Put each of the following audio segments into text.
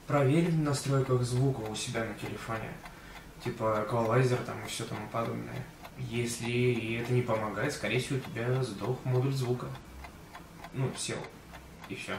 Проверь в настройках звука у себя на телефоне, типа эквалайзер там и все тому подобное. Если это не помогает, скорее всего, у тебя сдох модуль звука. Ну, сел. И все.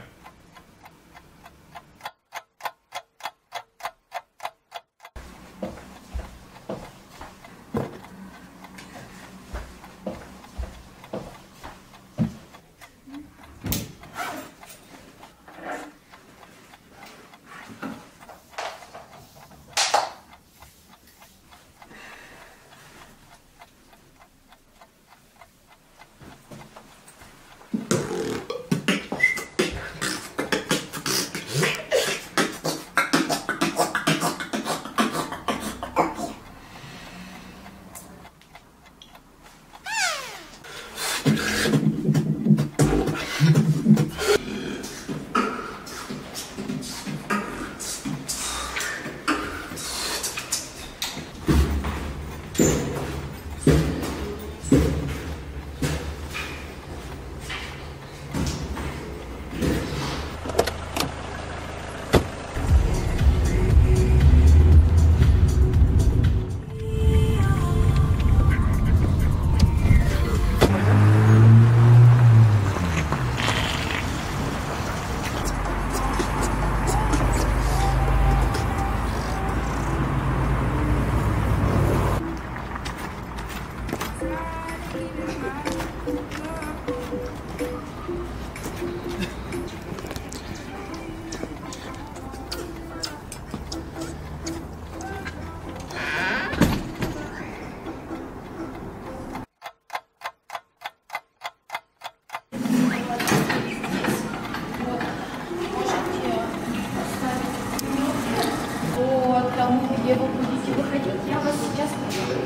Где вы будете выходить, я вас сейчас проверю.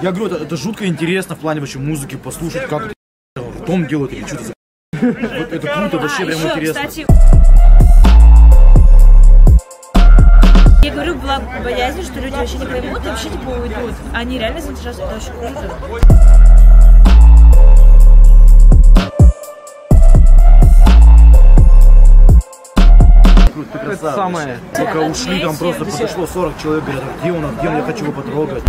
Я говорю, это жутко интересно в плане вообще музыки, послушать, как это ртом делают или что-то. Вот это круто, вообще прям интересно. Кстати, я говорю, была боязнь, что люди вообще не поймут и вообще типа уйдут. Они реально заинтересованы, это очень круто. красавица. самое. Пока ушли, там просто Вообще. подошло 40 человек, говорят, где он, я хочу его потрогать.